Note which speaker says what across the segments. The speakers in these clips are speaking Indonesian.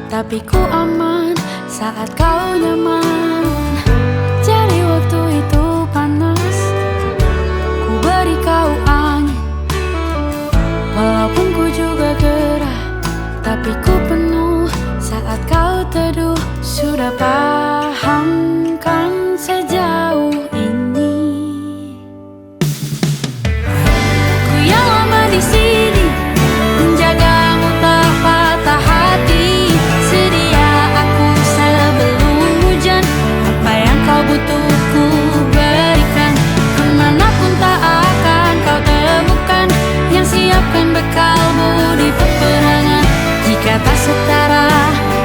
Speaker 1: tapi ku aman saat kau nyaman. Jadi waktu itu panas, ku beri kau angin. Walaupun ku juga gerah, tapi ku penuh saat kau teduh. Sudah paham kan sejauh ini? Ku yang lama di sini menjagamu tak patah hati. Sedia aku sebelum hujan, apa yang kau butuh ku berikan. Kemanapun tak akan kau temukan yang siapkan bekalmu di peperangan. Jika tak setara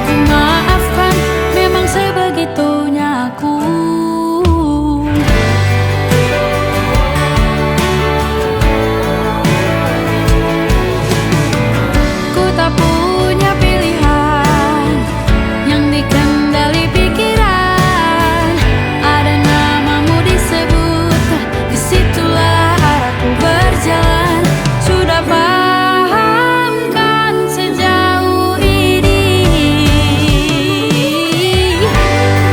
Speaker 1: ku maafkan, memang sebegitunya aku. Ku tak punya pilihan yang dikendali pikiran. Ada namamu disebut, disitulah arahku berjalan. Sudah paham kan sejauh ini?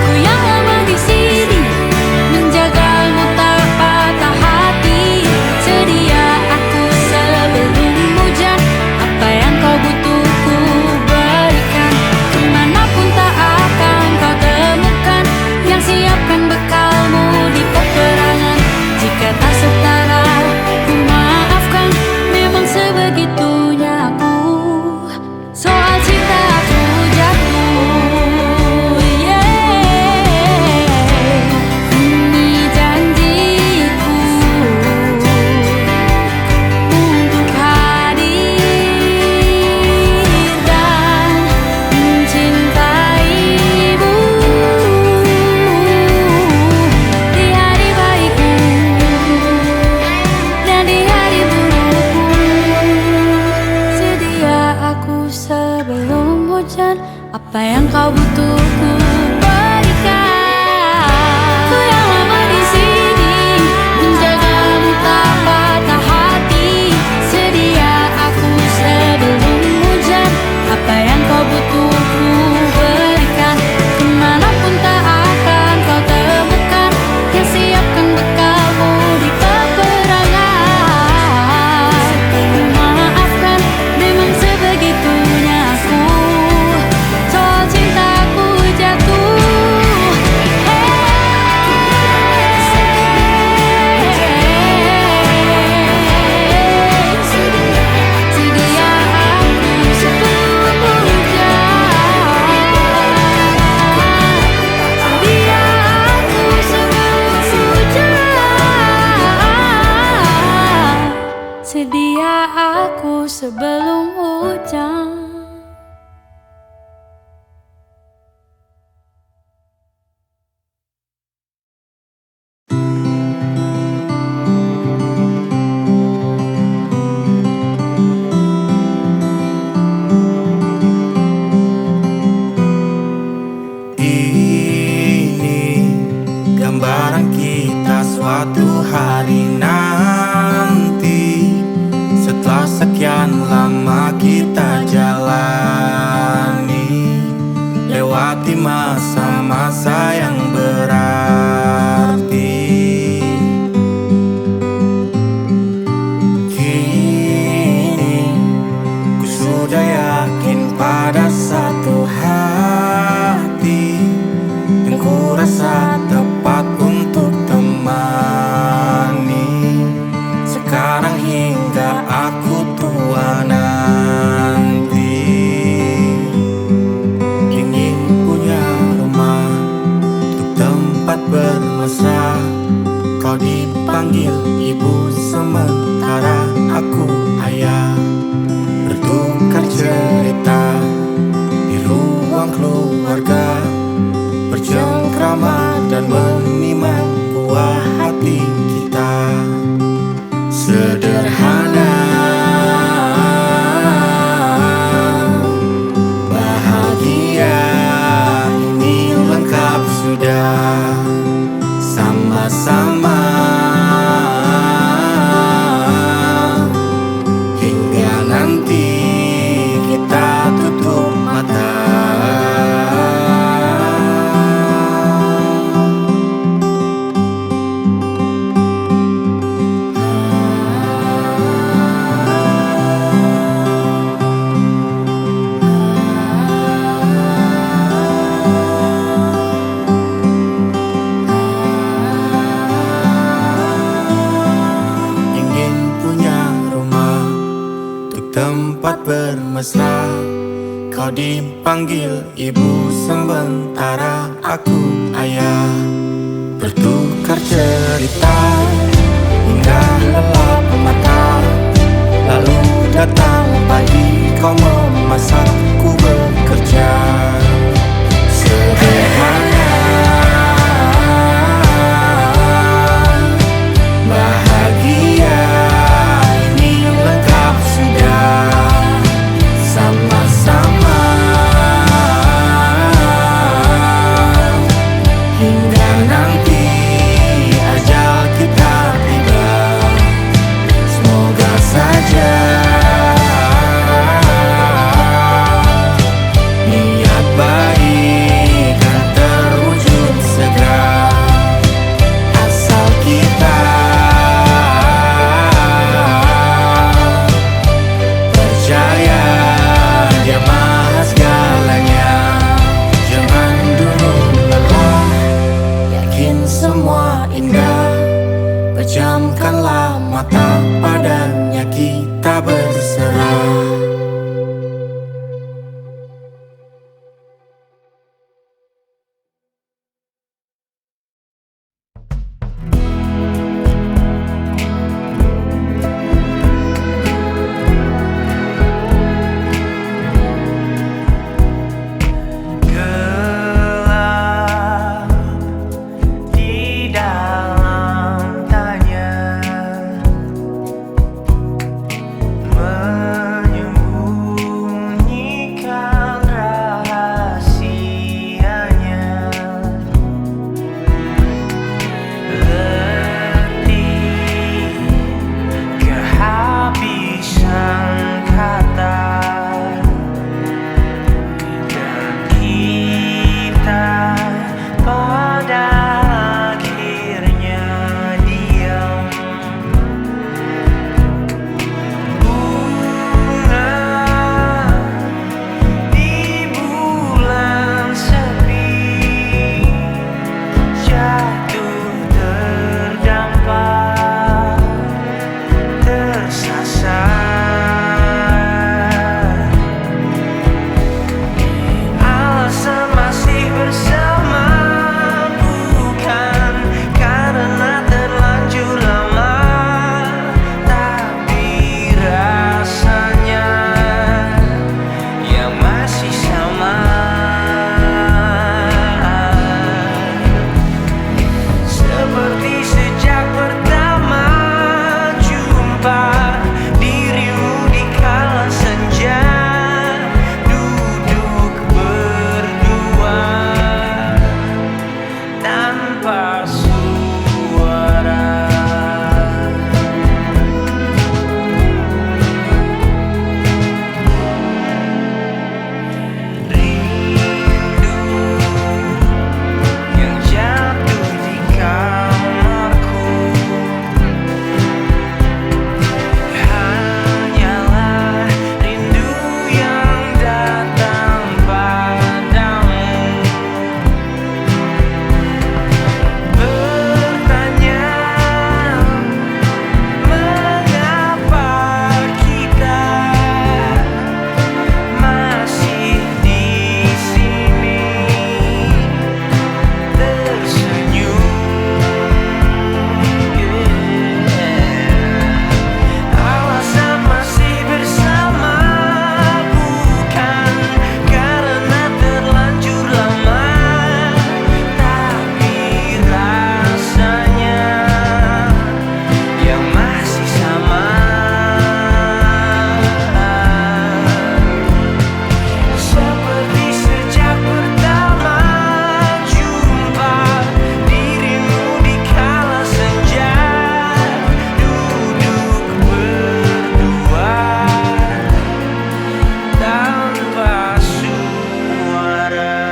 Speaker 1: Ku yang lama di sini menjagamu tak patah hati. Sedia aku sebelum hujan, apa yang kau butuh ku berikan. Kemanapun tak akan kau temukan yang siapkan bekalmu di peperangan. Jika tak setara ku maafkan, memang sebegitunya aku. Soal cinta aku jatuh, ini janjiku untuk hadir dan mencintaimu di hari baikku dan di hari burukku. Sedia aku sebelum hujan, apa yang kau butuh ku berikan. Ku yang lama di sini menjagamu tak patah hati. Sedia aku sebelum hujan, apa yang kau butuh ku berikan. Kemanapun tak akan kau temukan yang siapkan bekalmu di peperangan. Maafkan, memang sebegitunya aku. Soal cintaku jatuh, sedia aku sebelum hujan. Sedia aku sebelum hujan. Sedia aku sebelum hujan.
Speaker 2: Ini gambaran kita suatu hari nanti. Setelah sekian lama kita jalani, lewati masa-masa yang berarti. Kini ku sudah yakin pada satu hati yang ku rasa tepat untuk temani. Sekarang hingga aku tua nanti, ingin punya rumah untuk tempat bermesra. Kau dipanggil ibu sementara aku ayah. Bertukar cerita di ruang keluarga, bercengkrama dan menimang buah hati kita. Sederhana, bahagia, ini lengkap sudah. Sama-sama hingga nanti kita tutup mata. Panggil ibu sementara aku ayah, bertukar cerita hingga lelap mata. Lalu datang pagi, kau memasak, ku bekerja. Sederhana, bahagia, ini lengkap sudah. Sama-sama hingga nanti ajal kita tiba. Semoga saja niat baik kan terwujud segera, asal kita percaya Dia Maha segalanya. Jangan dulu lelah, yakin semua indah. Pejamkanlah mata, padanya kita berserah.
Speaker 3: Gelap di dalam tanya, menyembunyikan rahasianya. Letih, kehabisan kata, dan kita pada akhirnya diam. Bunga di bulan sepi, jatuh terdampar, tersasar. Alasan masih bersama bukan karena terlanjur lama, tapi rasanya yang masih sama. Seperti sejak pertama jumpa dirimu di kala senja, duduk berdua tanpa suara. Rindu yang jatuh di kamarku hanyalah rindu yang datang padamu. Bertanya mengapa kita masih di sini, tersenyum. Alasan masih bersama bukan karena terlanjur lama, tapi rasanya yang masih sama. Seperti sejak pertama jumpa dirimu di kala senja, duduk berdua tanpa suara.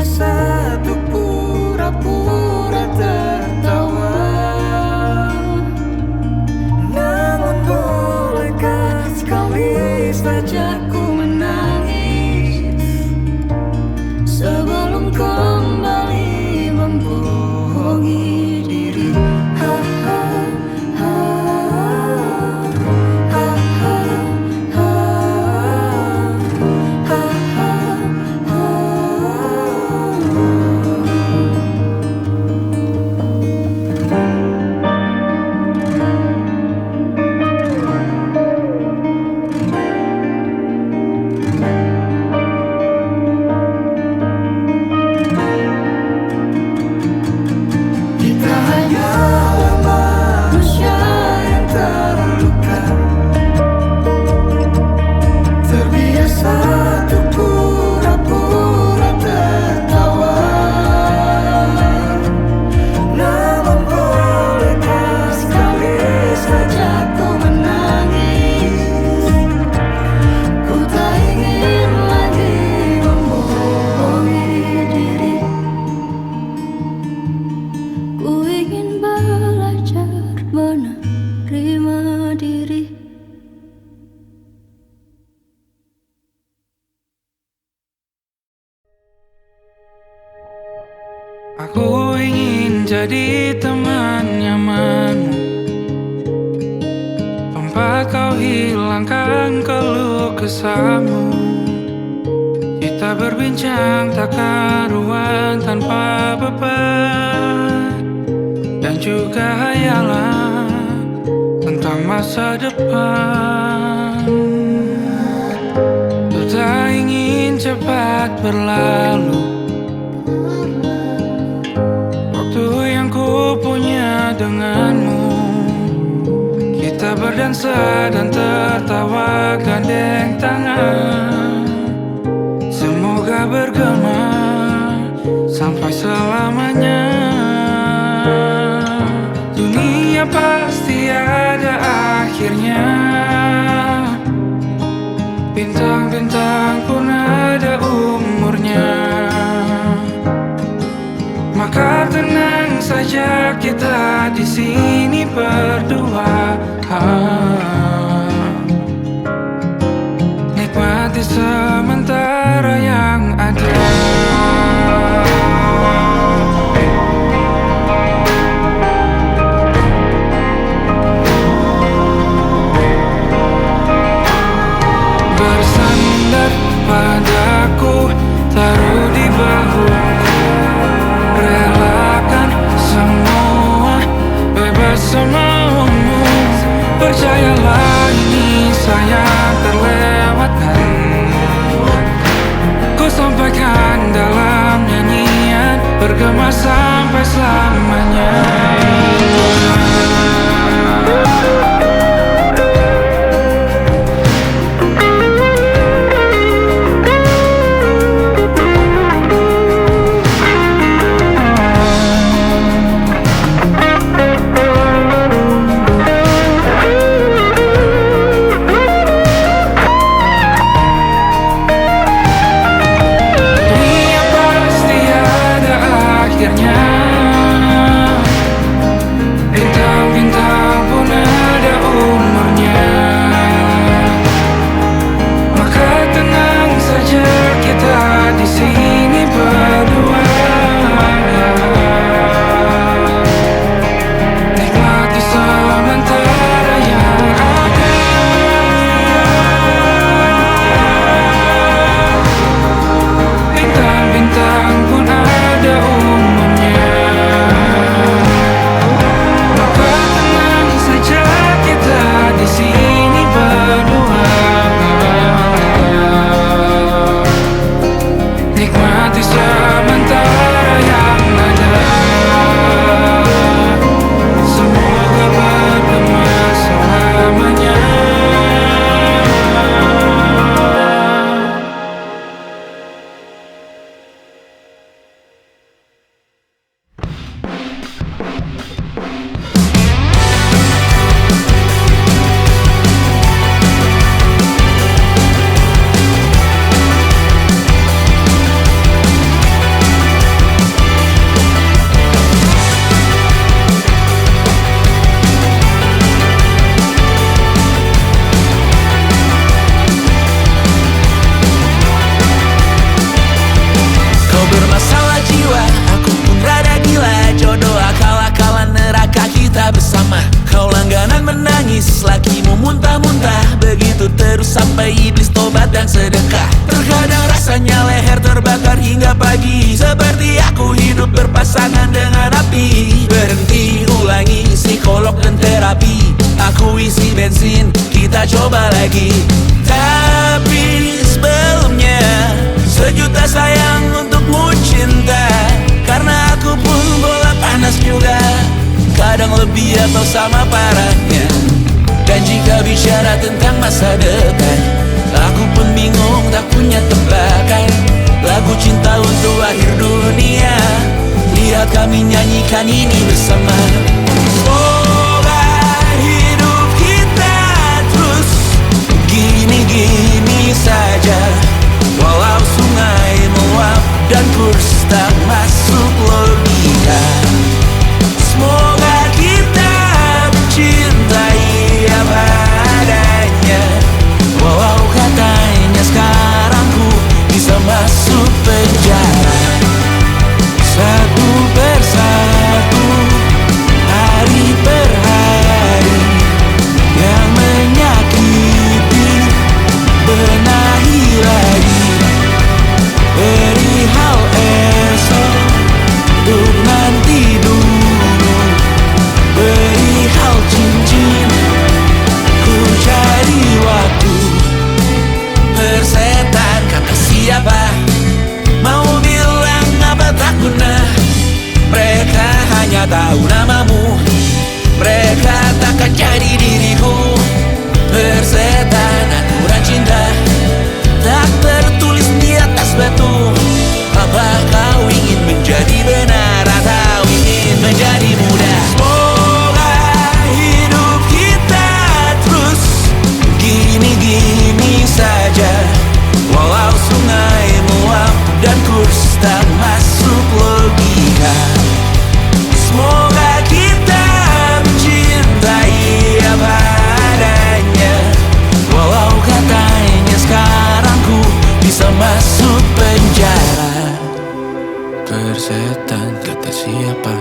Speaker 3: Terbiasa untuk pura-pura tertawa. Namun bolehkah sekali saja ku menangis sebelum kembali membohongi diri. Ha, ha, ha, ha, ha, ha, ha, ha, ha. Kita hanyalah manusia yang terluka, terbiasa untuk pura-pura tertawa. Namun bolehkah sekali saja ku menangis. Ku tak ingin lagi membohongi diri. Ku ingin belajar menerima diri.
Speaker 4: Aku ingin jadi teman nyamanmu, tempat kau hilangkan keluh kesahmu. Kita berbincang tak karuan tanpa beban, dan juga hayalan tentang masa depan. Ku tak ingin cepat berlalu waktu yang ku punya denganmu. Kita berdansa dan tertawa gandeng tangan. Semoga bergema sampai selamanya. Dunia pasti ada akhirnya, bintang-bintang pun ada umurnya. Maka tenang saja kita di sini berdua. Nikmati sementara yang ada. Bersandar padaku, taruh di bahu, relakan semua, bebas semaumu. Percayalah ini sayang terlewatkan. Ku sampaikan dalam nyanyian, bergema sampai selamanya. Dunia pasti ada akhirnya,
Speaker 2: dan sedekah. Terkadang rasanya leher terbakar hingga pagi, seperti aku hidup berpasangan dengan api. Berhenti, ulangi psikolog dan terapi. Aku isi bensin, kita coba lagi. Tapi sebelumnya, sejuta sayang untukmu cinta. Karena aku pun bola panas juga, kadang lebih atau sama parahnya. Dan jika bicara tentang masa depan, aku pun bingung tak punya tebakan. Lagu cinta untuk akhir dunia, lihat kami nyanyikan ini bersama. Semoga hidup kita terus gini-gini saja, walau sungai meluap dan kurs tak masuk logika. Semoga kita mencintai apa adanya, walau katanya sekarang ku bisa masuk penjara. Satu persatu, hari per hari, yang menyakiti benahi lagi. Perihal esok, untuk nanti dulu. Perihal cincin, ku cari waktu. Persetan kata siapa, mau bilang apa tak guna. Mereka hanya tahu namamu, mereka takkan jadi diriku. Persetan aturan cinta, tak tertulis di atas batu. Apa kau ingin menjadi benar atau ingin menjadi muda? Semoga hidup kita terus gini-gini saja, walau sungai meluap dan kurs tak masuk logika. Semoga kita mencintai apa adanya, walau katanya sekarang ku bisa masuk penjara. Persetan kata siapa,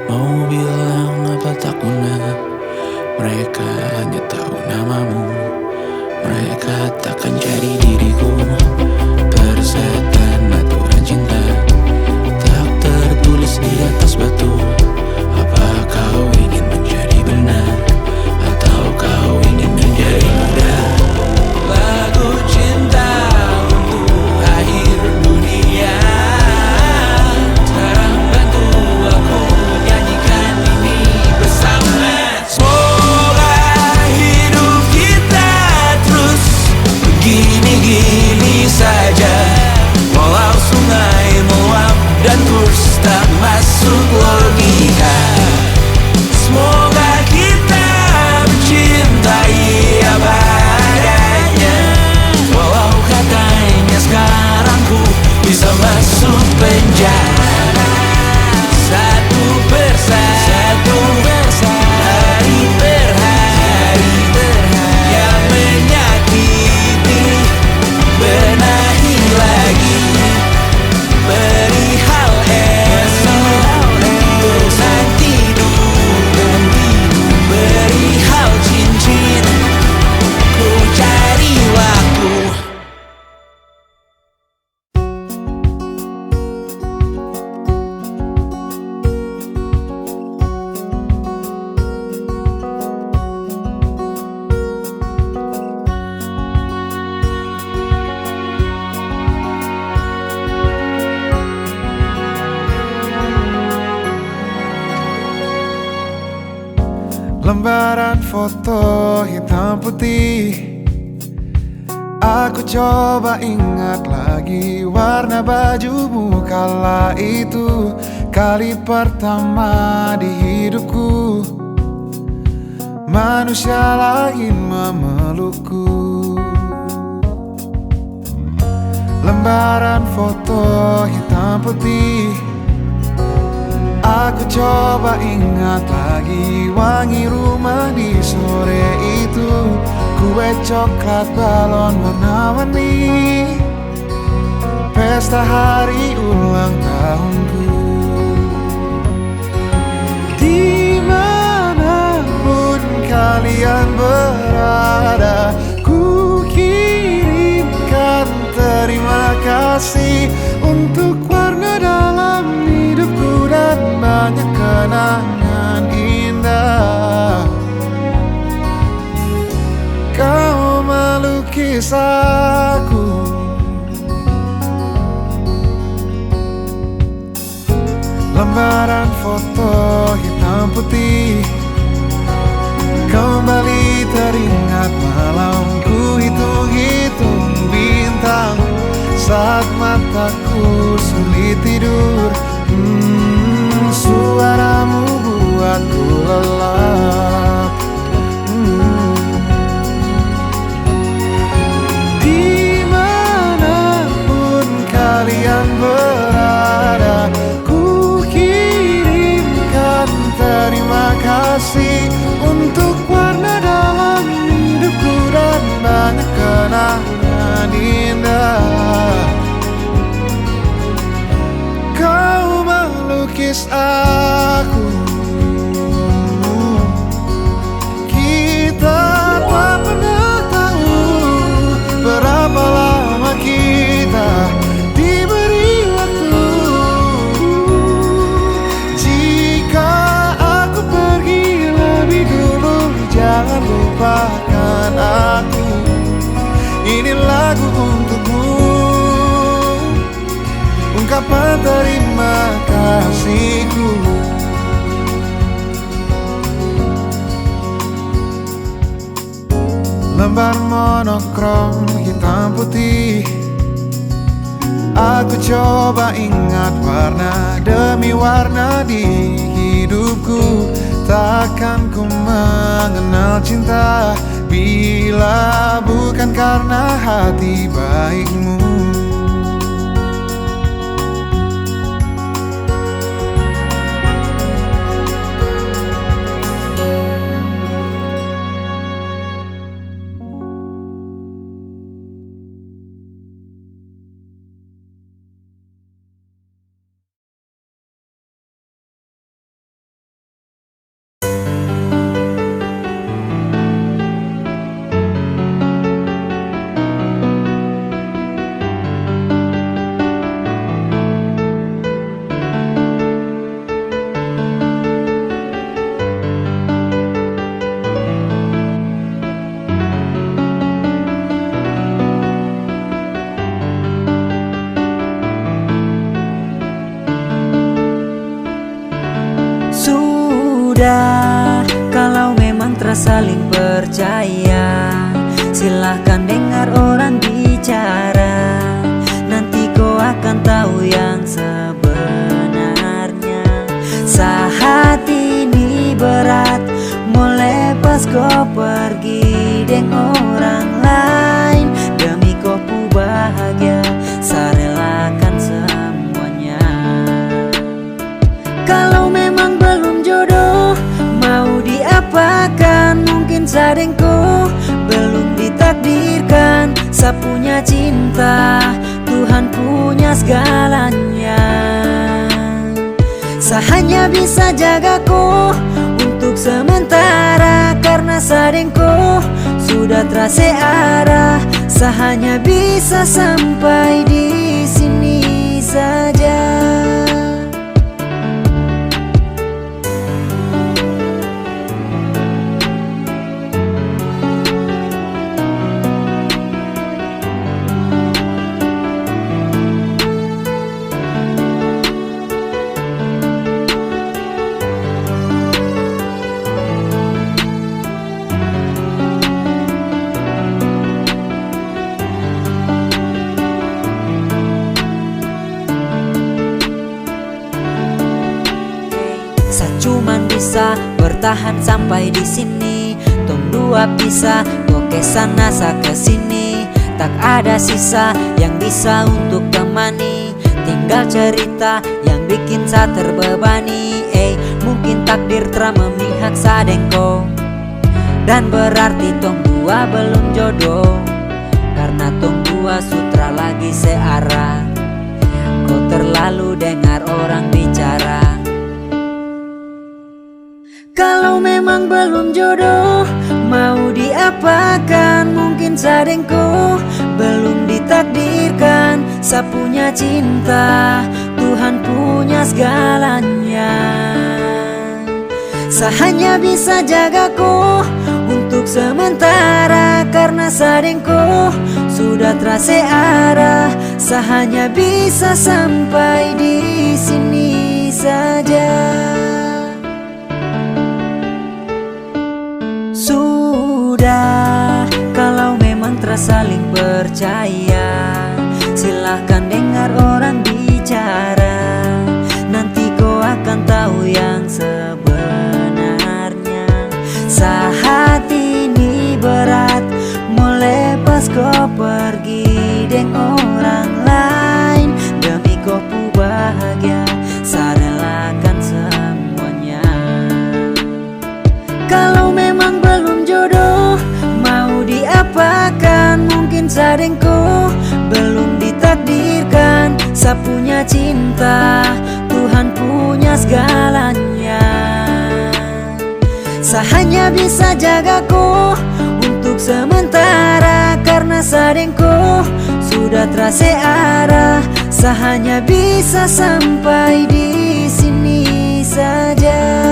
Speaker 2: mau bilang apa tak guna. Mereka hanya tahu namamu, mereka takkan jadi diriku. Persetan aturan cinta, tak tertulis di atas batu. Apa kau ingin menjadi benar atau kau ingin menjadi muda? Lagu cinta untuk akhir dunia, sekarang bantu aku nyanyikan ini bersama. Semoga hidup kita terus begini-gini saja, walau sungai meluap dan kurs tak masuk logika. Semoga kita mencintai apa adanya, walau katanya sekarang ku bisa masuk penjara. Satu persatu, hari per hari, yang menyakiti benahi lagi. Perihal esok, untuk nanti dulu. Perihal cincin, ku cari waktu.
Speaker 5: Lembaran foto hitam putih, aku coba ingat lagi warna bajumu kala itu. Kali pertama di hidupku, manusia lain memelukku. Lembaran foto hitam putih, aku coba ingat lagi wangi rumah di sore itu. Kue coklat, balon warna-warni, pesta hari ulang tahunku. Dimanapun kalian berada, ku kirim kasih untuk warna dalam hidupku dan banyak kenangan indah. Kau melukis aku, lembaran foto hitam putih. Kembali teringat malamku hitung-hitung bintang saat mataku sulit tidur. Suaramu buatku lelap. Dimanapun kalian berada, ku kirimkan terima kasih untuk warna dalam hidupku dan banyak kenangan indah. Kau melukis aku, kita tak pernah tahu berapa lama kita diberi waktu. Jika aku pergi lebih dulu, jangan lupakan aku. Ini lagu untukmu, ungkapan terima kasihku. Lembar monokrom hitam putih, aku coba ingat warna demi warna di hidupku. Takkan ku mengenal cinta bila bukan karena hati baikmu.
Speaker 6: Sudah, kalau memang terasa saling percaya, silahkan dengar orang bicara. Nanti kau akan tahu yang sebenarnya. Saat ini berat, mau lepas kau pergi dengan orang lain. Demi kau pu bahagia, saya relakan semuanya. Kalau memang belum jodoh, mau diapakan? Mungkin sadengku belum ditakdirkan. Saya punya cinta, Tuhan punya segalanya. Saya hanya bisa jagaku untuk sementara, karena sadengku sudah terasa arah. Saya hanya bisa sampai di sini saja. Cuman bisa bertahan sampai di sini. Tong dua pisah, kau ke sana saya ke sini. Tak ada sisa yang bisa untuk temani. Tinggal cerita yang bikin saya terbebani. Mungkin takdir telah memihak sadengko, dan berarti tong dua belum jodoh, karena tong dua sutra lagi searah. Kau terlalu dengar orang bicara. Kalau memang belum jodoh, mau diapakan? Mungkin sadengku belum ditakdirkan. terdirkan. Saya punya cinta, Tuhan punya segalanya. Saya hanya bisa jagaku untuk sementara, karena sadengku sudah terasa arah. Saya hanya bisa sampai di sini saja. Sudah, kalau memang terasa saling percaya, silahkan dengar orang bicara. Nanti kau akan tahu yang sebenarnya. Saat ini berat, mau lepas kau pergi dengan orang lain. Demi kau pu bahagia, saya relakan semuanya. Kalau memang belum jodoh, mau diapakan? Mungkin sadengku belum ditakdirkan. Saya punya cinta, Tuhan punya segalanya. Saya hanya bisa jagaku untuk sementara, karena sadengku sudah terasa arah. Saya hanya bisa sampai di sini saja.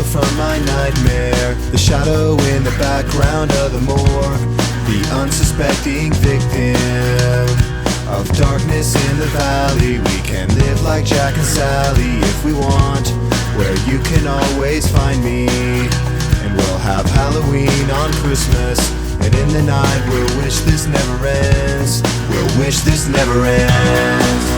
Speaker 5: From my nightmare, the shadow in the background of the morgue, the unsuspecting victim of darkness in the valley. We can live like Jack and Sally if we want, where you can always find me. And we'll have Halloween on Christmas, and in the night we'll wish this never ends. We'll wish this never ends.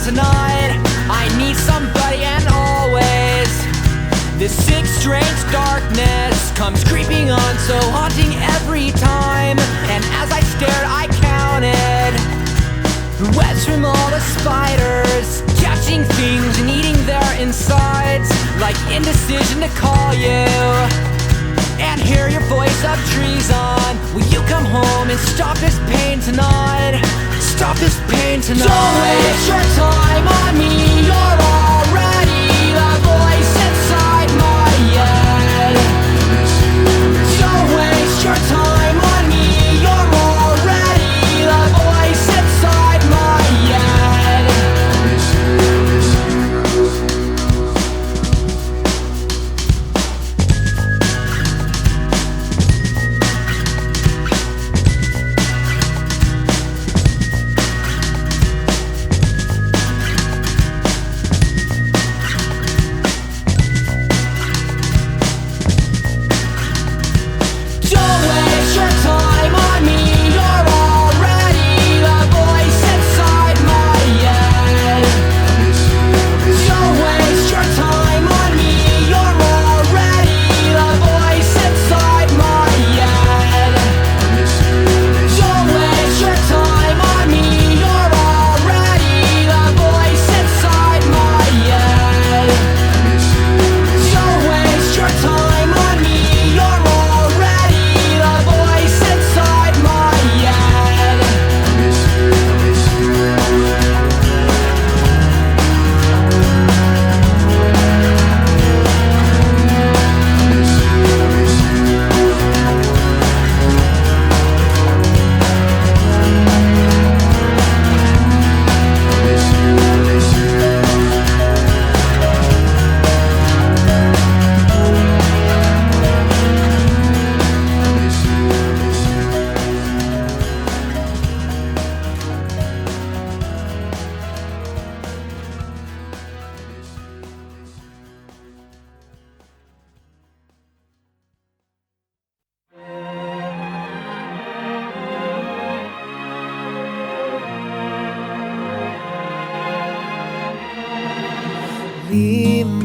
Speaker 2: Tonight, I need somebody, and always this sick, strange darkness comes creeping on, so haunting every time. And as I stared, I counted the webs from all the spiders, catching things and eating their insides, like indecision to call you and hear your voice of treason. Will you come home and stop this pain tonight? Stop this pain tonight. Don't waste your time on me. You're already the voice inside my head. Don't waste your time on me. You're already the voice inside my head.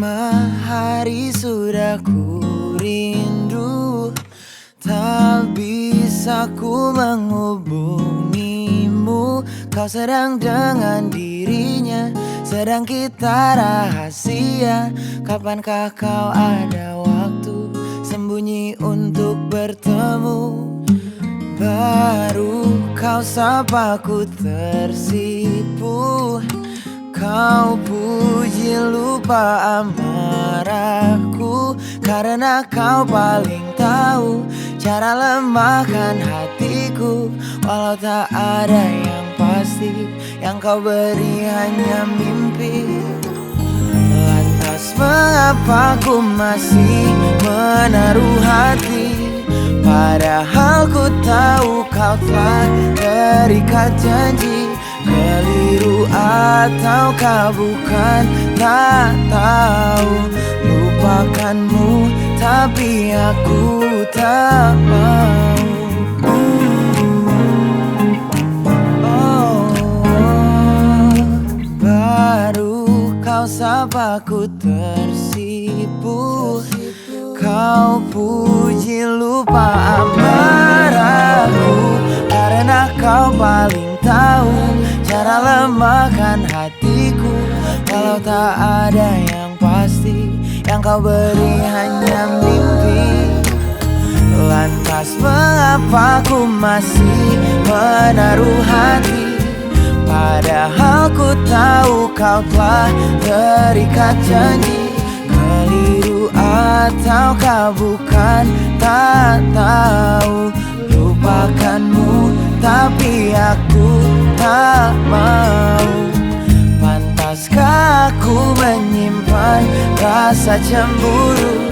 Speaker 7: lama hari sudah ku rindu, tak bisa ku menghubungimu. Kau sedang dengan dirinya, sedang kita rahasia. Kapankah kau ada waktu sembunyi untuk bertemu? Baru kau sapa ku tersipu. Kau puji lupa amarahku, karena kau paling tahu cara lemahkan hatiku. Walau tak ada yang pasti, yang kau beri hanya mimpi. Lantas mengapa ku masih menaruh hati, padahal ku tahu kau telah terikat janji. Keliru ataukah bukan, tak tahu. Lupakanmu tapi aku tak mau. Baru kau sapa ku tersipu. Kau puji lupa amarahku, karena kau paling tahu cara lemahkan hatiku. Walau tak ada yang pasti, yang kau beri hanya mimpi. Lantas mengapa ku masih menaruh hati, padahal ku tahu kau telah terikat janji. Keliru ataukah bukan, tak tahu. Lupakanmu tapi aku tak mau. Pantaskah aku menyimpan rasa cemburu,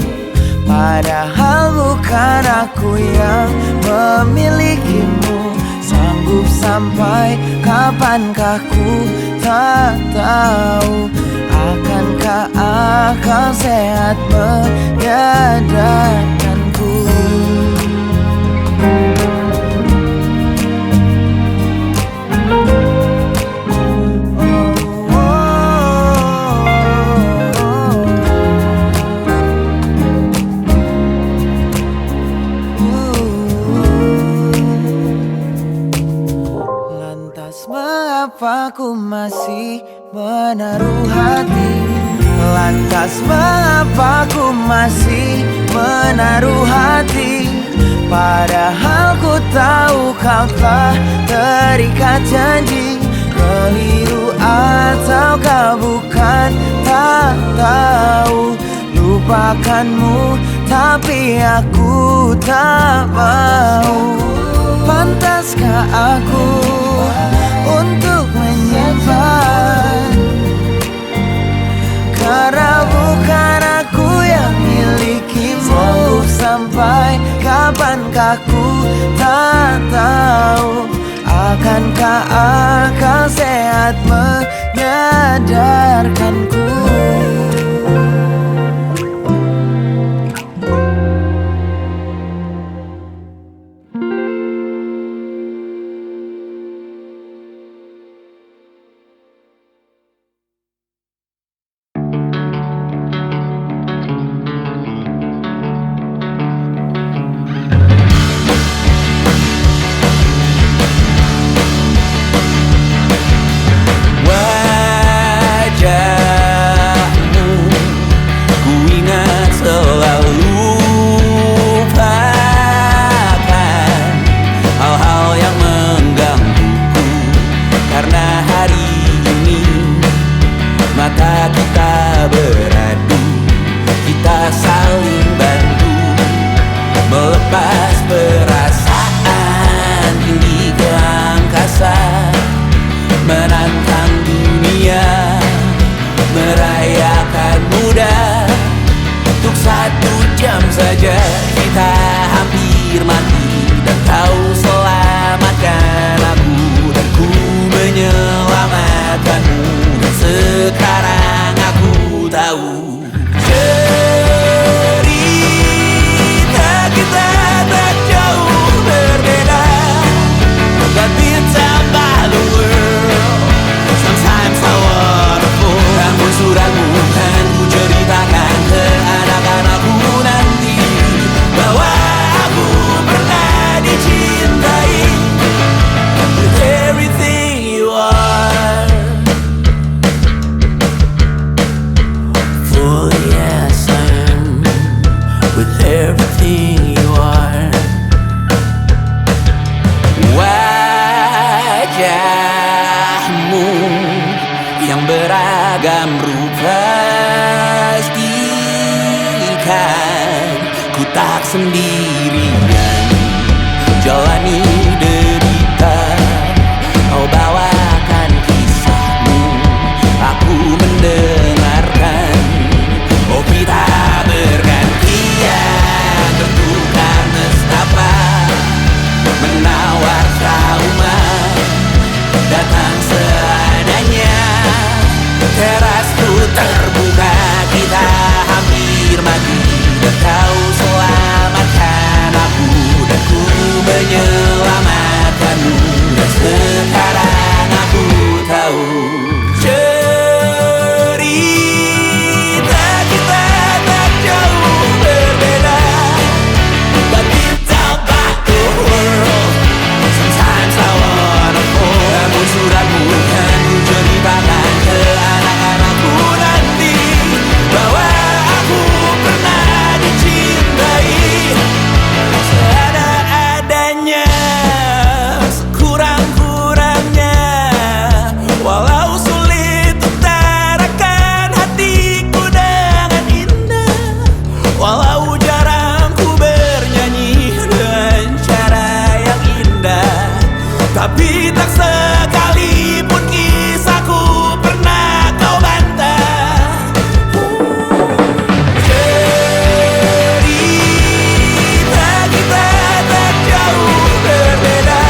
Speaker 7: padahal bukan aku yang memilikimu. Sanggup sampai kapankah ku tak tahu. Akankah akal sehat menyadarkanku? Lantas mengapa ku masih menaruh hati? Lantas mengapa ku masih menaruh hati, padahal ku tahu kau telah terikat janji. Keliru ataukah bukan, tak tahu. Lupakanmu tapi aku tak mau. Pantaskah aku untuk menyimpan, karena bukan aku yang milikimu. Sampai kapankah ku tak tahu. Akankah akal sehat menyadarkanku?
Speaker 2: Namun suratmu kan ku ceritakan sendirian jalani derita. Kau bawakan kisahmu, aku mendengarkan. Oh kita bergantian, bertukar nestapa, menawar trauma, datang seadanya. Terasku terbuka, kita hampir mati, dan kau selamatkan aku, dan ku menyelamatkanmu. Dan sekarang aku tahu cerita kita tak jauh berbeda. But you talk about the world, sometimes I wanna fall. Namun suratmu kan ku ceritakan ke anak-anakku nanti, bahwa aku pernah dicintai seada-adanya, sekurang-kurangnya. Walau sulit utarakan hatiku dengan indah, walau jarang ku bernyanyi dengan cara yang indah, tapi tak sekalipun kisahku pernah kau bantah. Cerita kita tak jauh berbeda,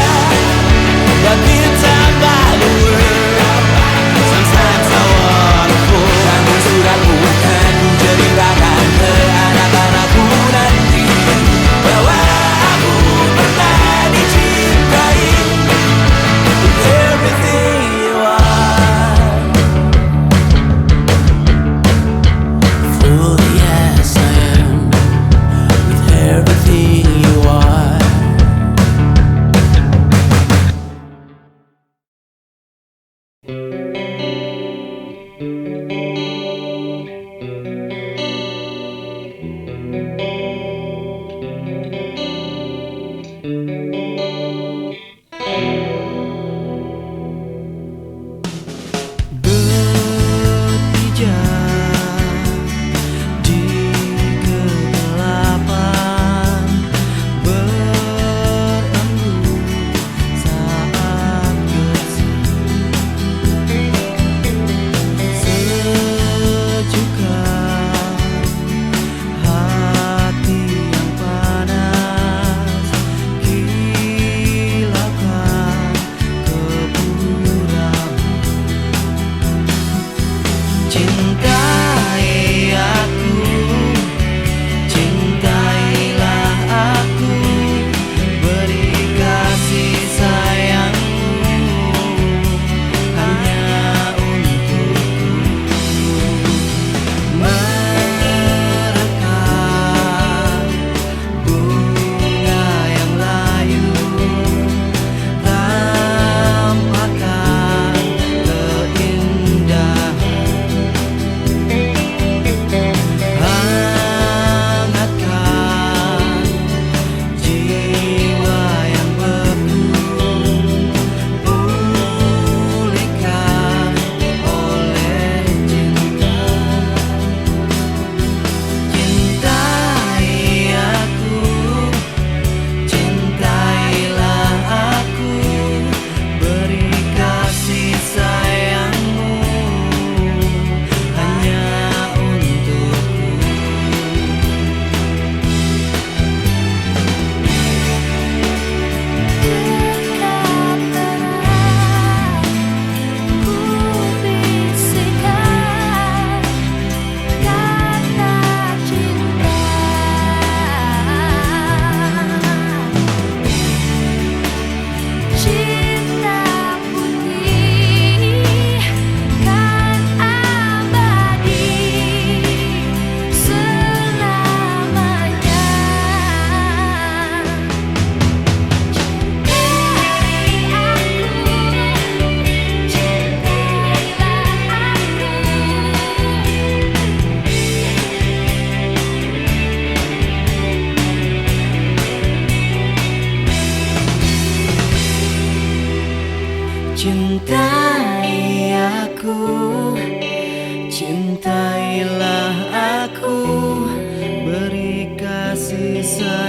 Speaker 2: but it's about the world. Sometimes I wanna fall. Namun suratmu kan ku ceritakan ke anak-anakku nanti, bahwa aku pernah dicintai with everything you are. Fully as I am, with everything you are.
Speaker 7: Di kegelapan, berembun saat gersang, sejukkan hati yang panas, kilaukan keburam. Cintai aku, cintailah aku, beri kasih sayangmu hanya untukku. Merekam bunga yang layu, tampakkan keindahan. Hangatkan jiwa yang beku, pulihkan oleh cinta. Cintai aku, cintailah aku, beri kasih sayangmu hanya untukku.
Speaker 3: Dekat erat ku bisikan kata cinta. Cinta putih kan abadi selamanya. Cintai aku, cintailah aku, beri kasih sayangmu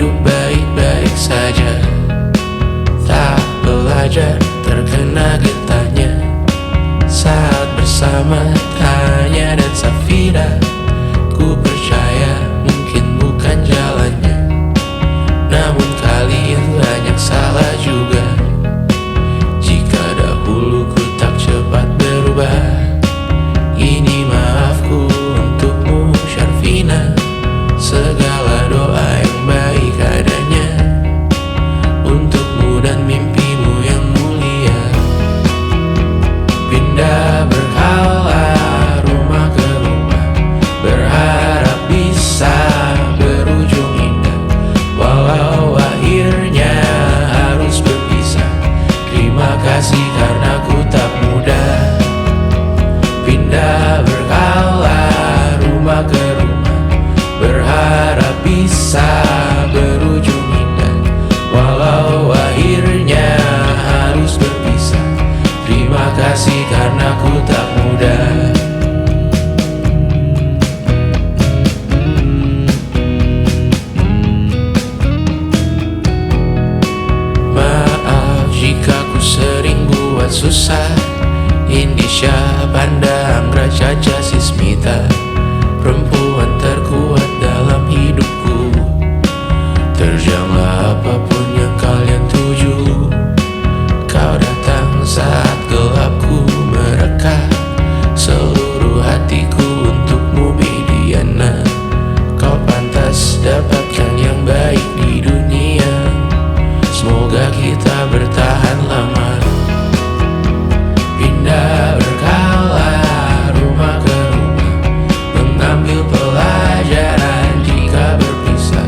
Speaker 4: hidup baik-baik saja. Tak belajar terkena getahnya saat bersama Tanya dan Safira. Ku percaya mungkin bukan jalannya, namun kalian banyak salah juga. Jika dahulu ku tak cepat berubah, ini maafku untukmu Syarfina. Segala doa yang baik adanya untukmu dan mimpimu yang mulia. Pindah berhala rumah ke rumah, berharap bisa berujung indah. Walau akhirnya harus berpisah, terima kasih karena ku tak mudah. Pindah berkala rumah ke rumah, berharap bisa berujung indah. Walau akhirnya harus berpisah, terima kasih karena ku tak mudah. Maaf jika ku sering buat susah. Indisha, Panda, Anggra, Caca, Sismita, perempuan terkuat dalam hidupku. Terjanglah apapun yang kalian tuju. Kau datang saat gelapku mereka, seluruh hatiku untukmu Mediana. Kau pantas dapatkan yang baik di dunia. Semoga kita bertahan lama. Pindah berkala rumah ke rumah, mengambil pelajaran jika berpisah.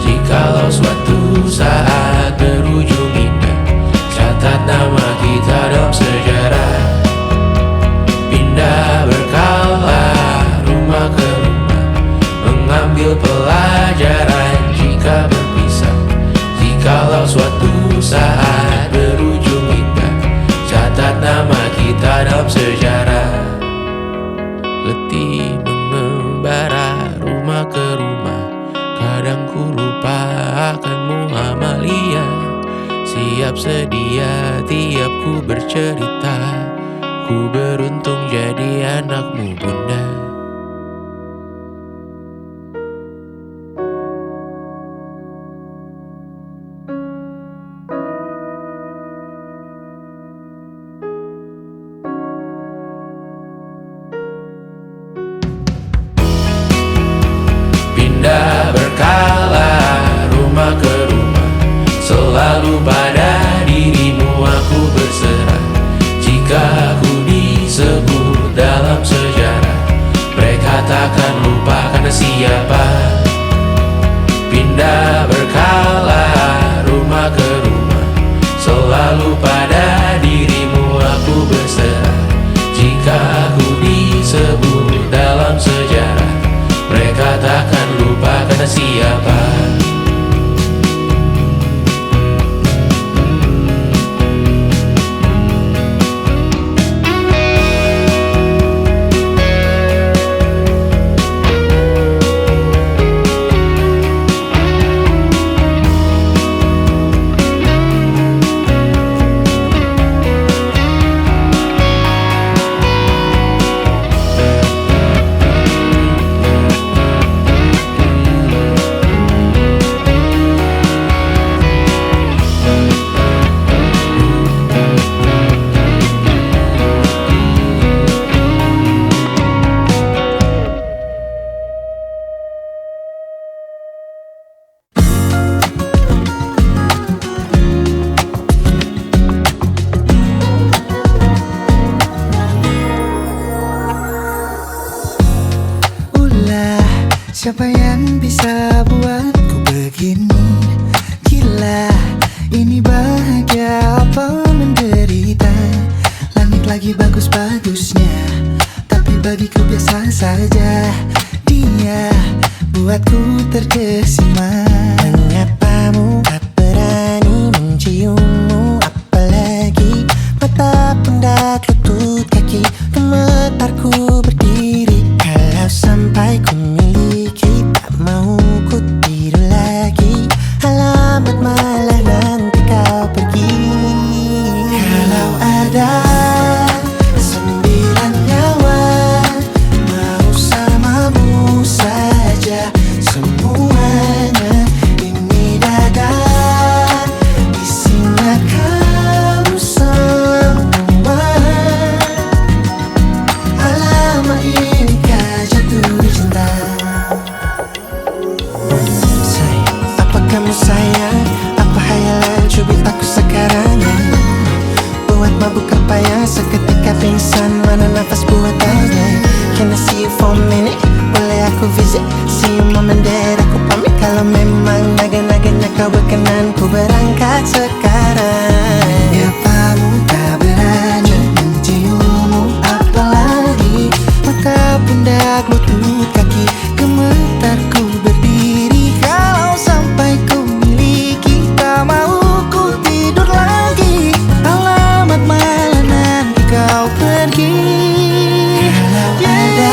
Speaker 4: Jikalau suatu saat berujung indah, catat nama kita dalam sejarah. Pindah berkala rumah ke rumah, mengambil pelajaran jika berpisah. Jikalau suatu saat berujung indah, catat nama kita dalam sejarah. Letih mengembara rumah ke rumah, kadang ku lupa akanmu Amalia. Siap sedia tiap ku bercerita, ku beruntung jadi anakmu bunda. Pindah berkala rumah ke rumah, selalu pada dirimu aku berserah. Jika aku disebut dalam sejarah, mereka takkan lupa karena siapa. Pindah berkala rumah ke rumah, selalu pada dirimu aku berserah. Jika aku disebut dalam sejarah, mereka takkan lupa karena siapa.
Speaker 7: Siapa yang bisa buatku begini? Gila, ini bahagia apa menderita? Langit lagi bagus-bagusnya, tapi bagiku biasa saja. Dia buatku terkesima. Menyapamu, tak berani menciummu, apalagi mata pundak lutut kaki. Gemetarku berdiri kalau sampai ku miliki, tak mau ku tidur lagi. sayang, apa hayalan cubit aku sekarang ya. Buat mabuk apa ya, seketika pingsan, mana nafas buat tanya. Can I see you for a minute? Boleh aku visit? See you mom and dad, aku pamit. Kalau memang naga-naganya kau berkenan, ku berangkat sekarang. Ya muka berani menciummu apalagi, maka pundak lutut kaki gemetar ku berdiri. Kalau sampai ku miliki, tak mau ku tidur lagi. Alamat mana nanti kau pergi. Kalau ada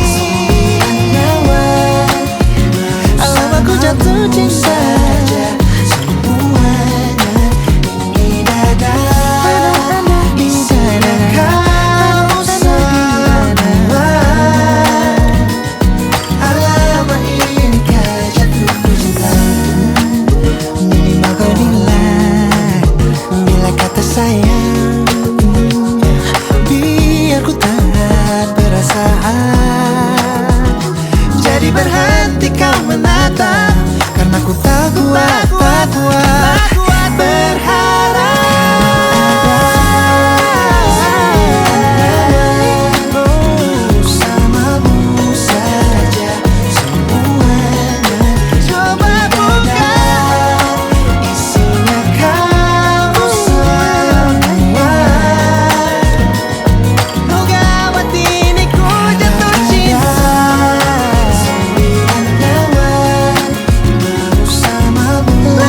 Speaker 7: 9 nyawa, alam aku jatuh cinta. Semuanya ini dada, di sana kau semua. Alamat ini kau jatuh cinta. Minimal kau nilai bila kata sayang, biar ku tak perasaan. Jadi berhenti kau menatap, karena ku tak kuat berharap. Bersamamu saja semuanya. Coba buka, isinya kau semua. Oh gawat ini ku jatuh cinta. 9 nyawa bersamamu.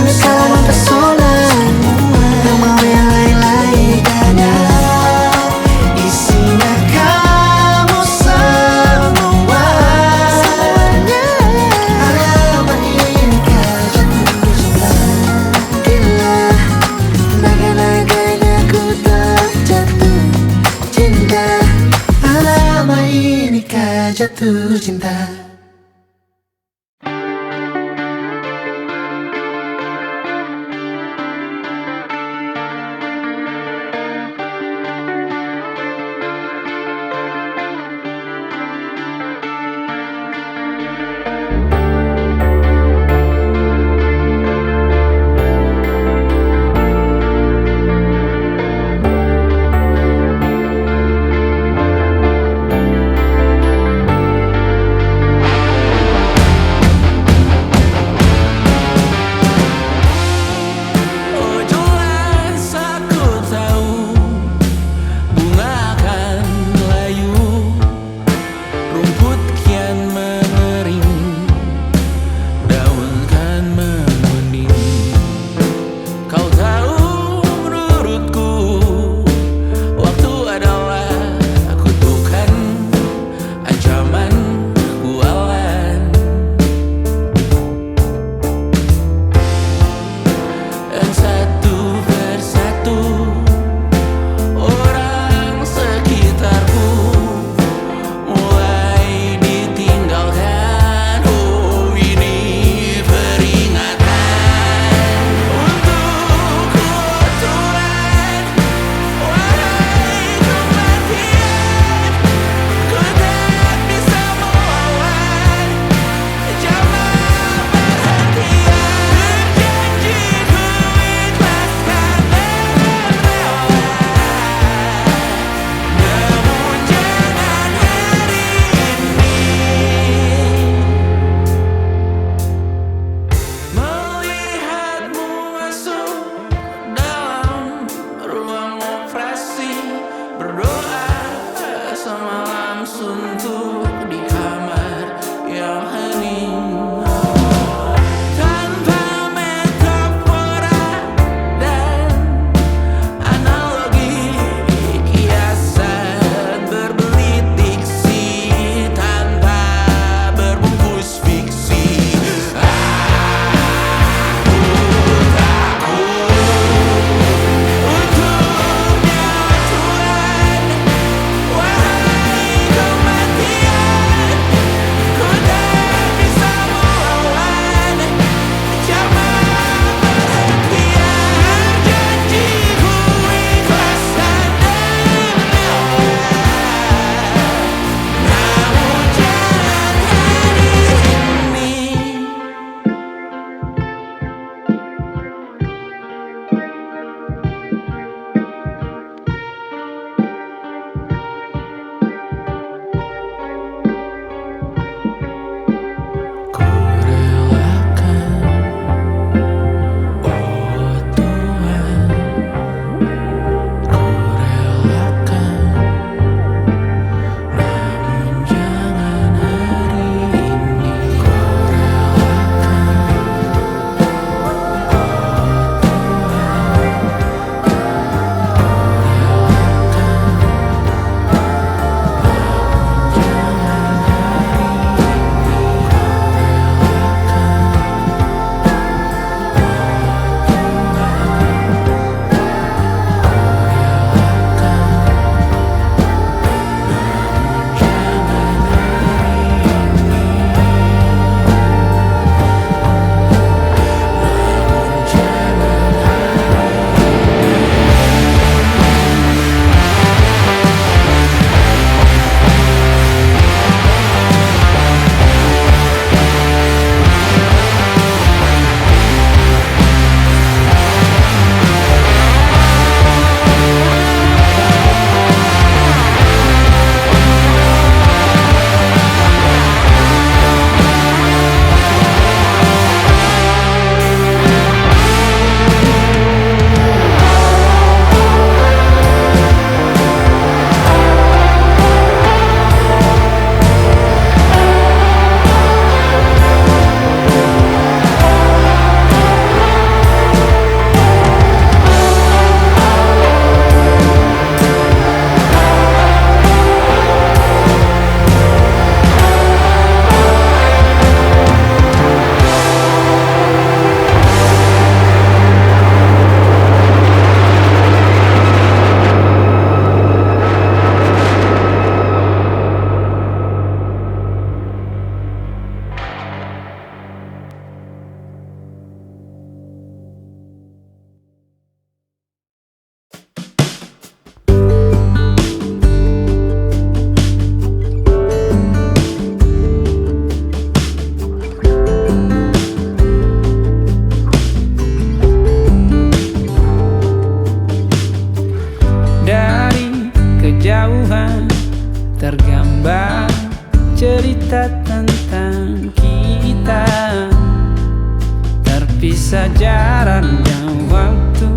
Speaker 4: terpisah jarak dan waktu.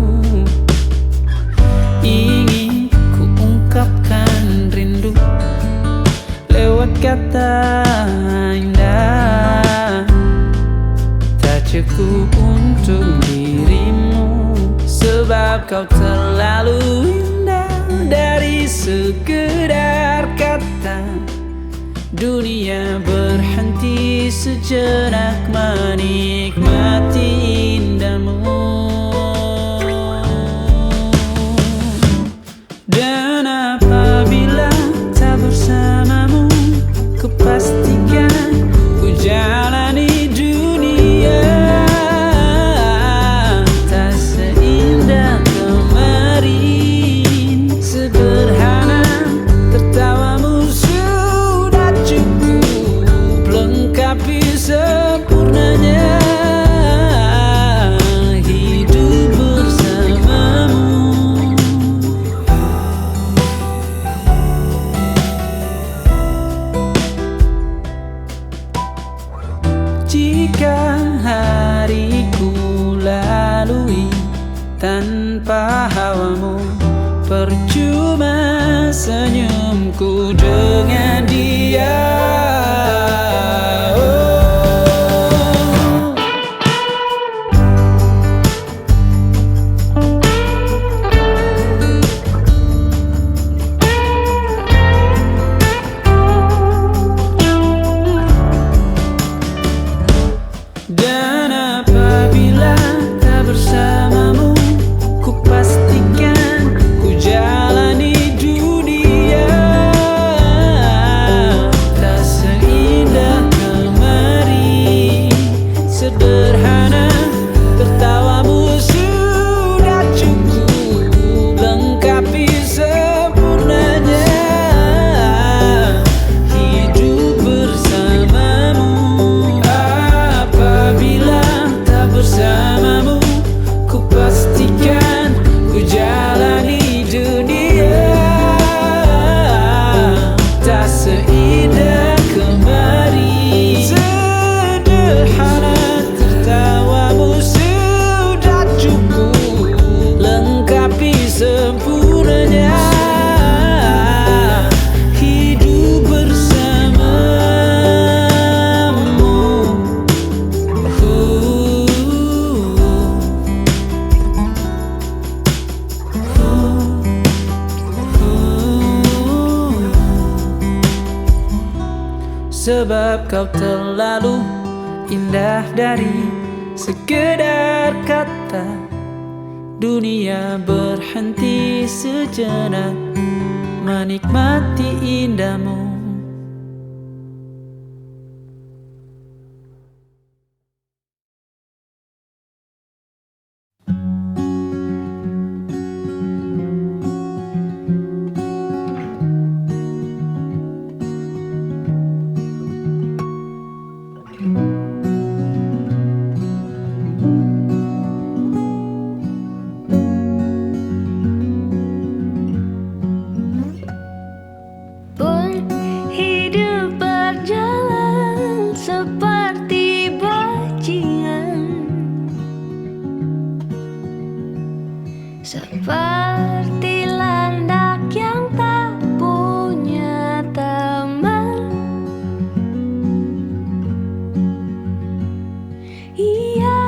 Speaker 4: Ingin ku ungkapkan rindu lewat kata indah, tak cukup untuk dirimu, sebab kau terlalu indah. Dari sekedar kata, dunia berhenti sejenak menikmati indahmu. Dan apabila tak bersamamu, ku pastikan ku jalani dunia tak seindah kemarin. Sederhana, tertawamu sudah cukup lengkapi sempurnanya hidup bersamamu. Jika hariku lalui tanpa hawamu, percuma senyumku dengan dia. Dan apabila tak bersamamu, ku pastikan ku jalani dunia tak seindah kemarin. Sederhana, tertawamu sudah cukup lengkapi sempurnanya hidup bersamamu. Apabila tak bersamamu, ku pastikan ku jalani dunia tak seindah kemarin. Sederhana, tertawamu sudah cukup lengkapi sempurnanya hidup bersamamu. Sebab kau terlalu indah dari sekedar kata, dunia berhenti sejenak menikmati indahmu.
Speaker 3: Pun hidup berjalan seperti bajingan, seperti landak yang tak punya teman. Ia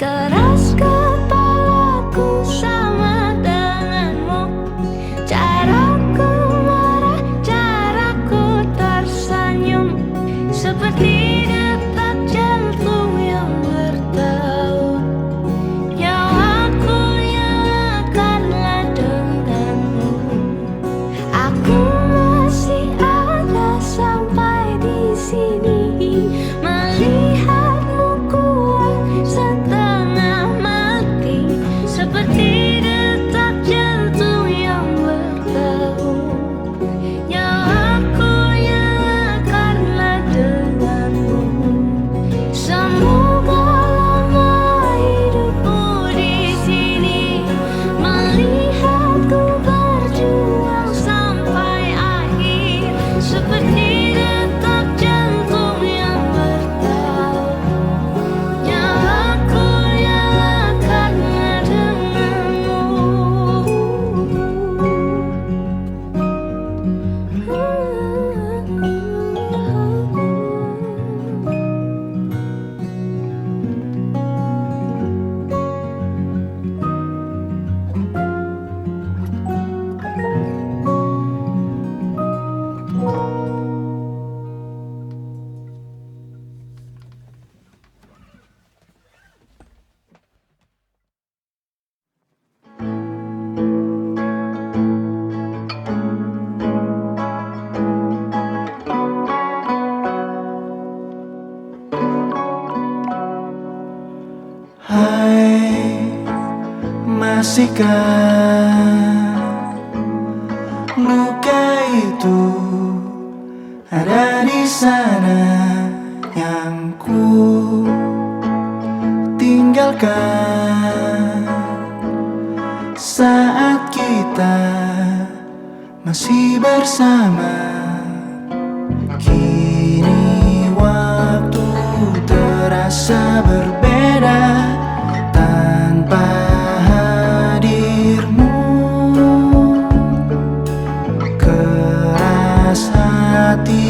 Speaker 3: Keras kepalaku sama denganmu. Caraku marah, caraku tersenyum, seperti detak jantung yang bertaut. Nyawaku yang akanlah denganmu. Aku masih ada sampai di sini, melihatmu kuat setengah mati, seperti detak jantung yang bertaut. Nyawaku yang akanlah denganmu. Semoga lama hidupku di sini, melihatku berjuang sampai akhir, seperti detak jantung yang bertaut. Nyawaku yang akanlah denganmu.
Speaker 7: Hai, masihkah luka itu ada di sana yang ku tinggalkan saat kita masih bersama. Kini waktu terasa berbeda tanpa hadirmu. Keras hati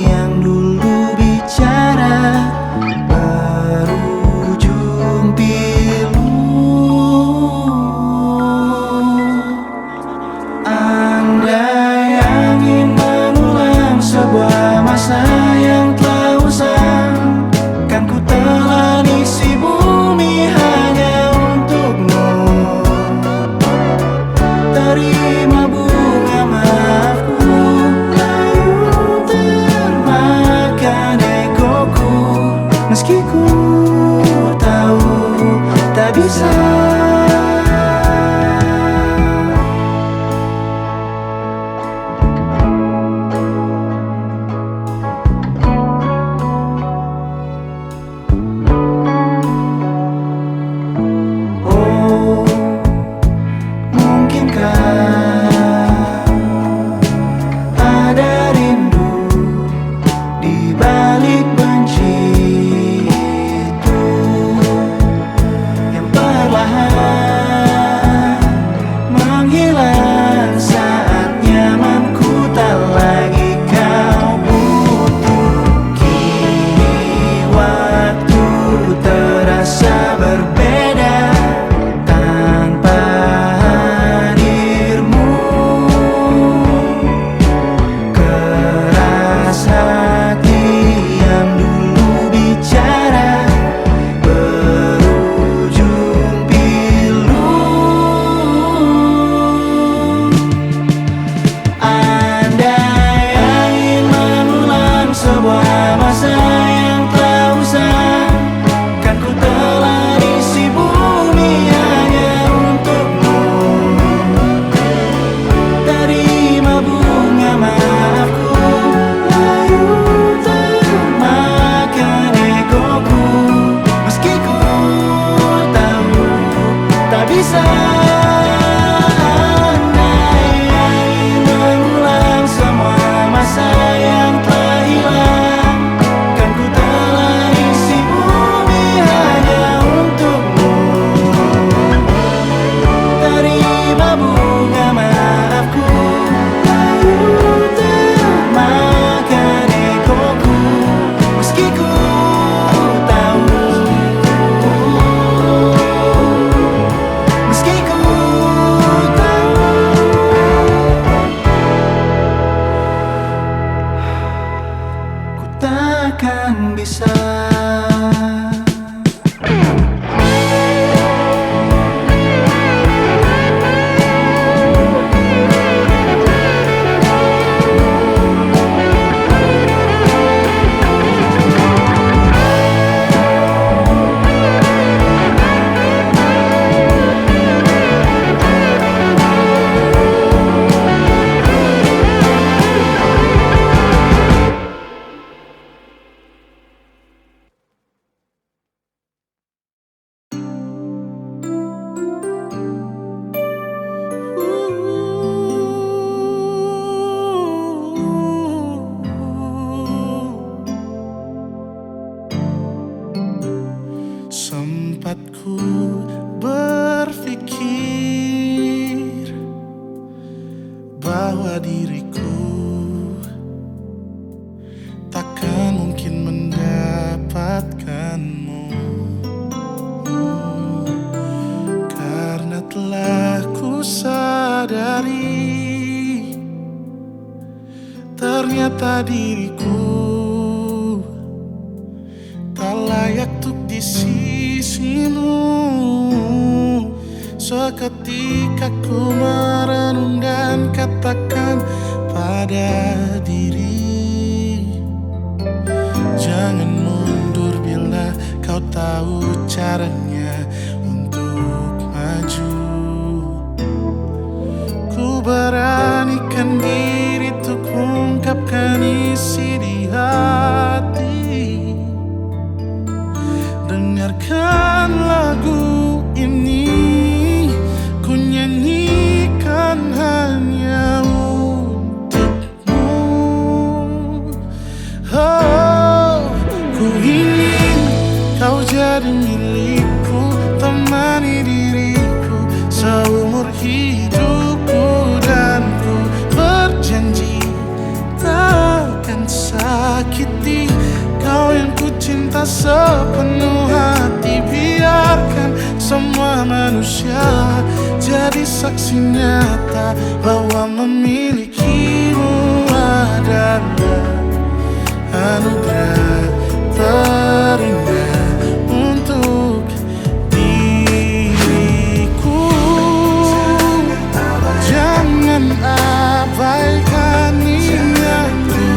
Speaker 7: yang dulu bicara berujung pilu. Andai angin mengulang sebuah masa yang telah usang, kan ku telan isi bumi hanya untukmu. Terima bunga maafku, layu termakan egoku, meski ku tahu tak bisa. Oh, mungkinkah ada rindu di balik benci itu yang perlahan
Speaker 8: membuatku berpikir bahwa diriku takkan mungkin mendapatkanmu, karena telah ku sadari ternyata diriku tak layak untuk di sisimu. Seketika ku merenung dan katakan pada diri, jangan mundur bila kau tahu caranya untuk maju. Ku beranikan diri untuk ungkapkan isi di hati. Dengarkan lagu ini, ku nyanyikan hanya untukmu. Oh, ku ingin kau jadi milikku, temani diriku seumur hidupku, dan ku berjanji takkan sakiti kau yang ku cinta sepenuh hati. Biarkan semua manusia jadi saksi nyata bahwa memilikimu adalah anugerah terindah untuk diriku. Jangan abaikan niatku,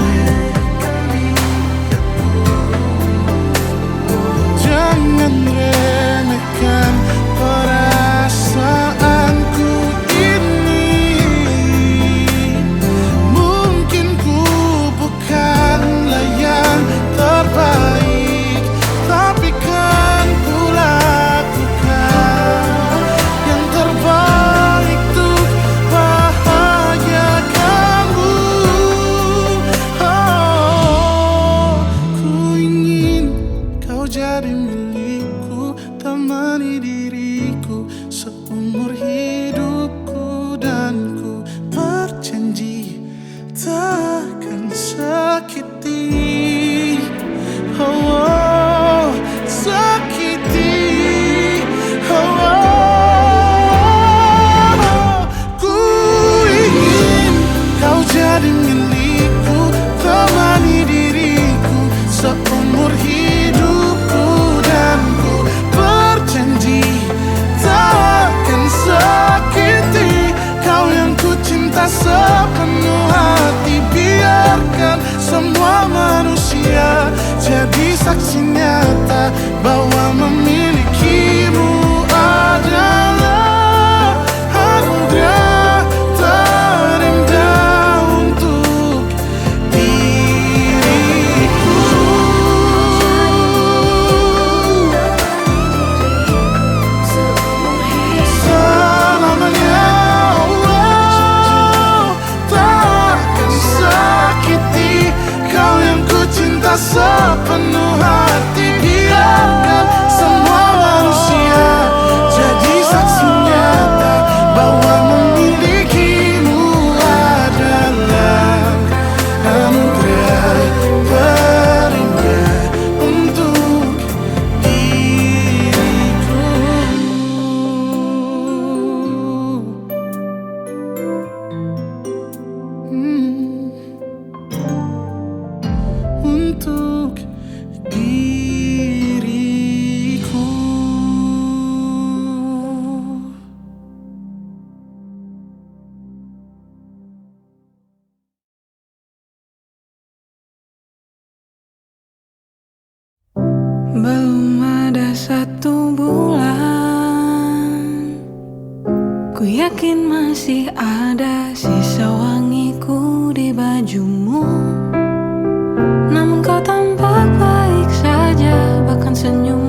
Speaker 8: jangan remehkan perasaanku ini. Mungkin ku bukanlah yang terbaik, tapi kan ku lakukan yang terbaik untuk bahagiakanmu. Oh, ku ingin kau jadi milikku, temani diriku seumur hidupku, dan ku berjanji takkan sakiti, oh, sakiti, oh. Ku ingin kau jadi milikku, temani diriku seumur hidupku, dan ku berjanji takkan sakiti kau yang ku cinta sepenuh hati. Biarkan semua manusia jadi saksi nyata bahwa memilikimu adalah anugerah terindah untuk diriku. Selamanya, oh, takkan sakiti kau yang ku cinta sepenuh hati. Biarkan semua manusia jadi saksi nyata bahwa memilikimu adalah anugerah terindah untuk diriku. Untuk diriku.
Speaker 4: Belum ada 1 bulan, ku yakin masih ada sisa wangiku di bajumu. Namun kau tampak baik saja, bahkan senyum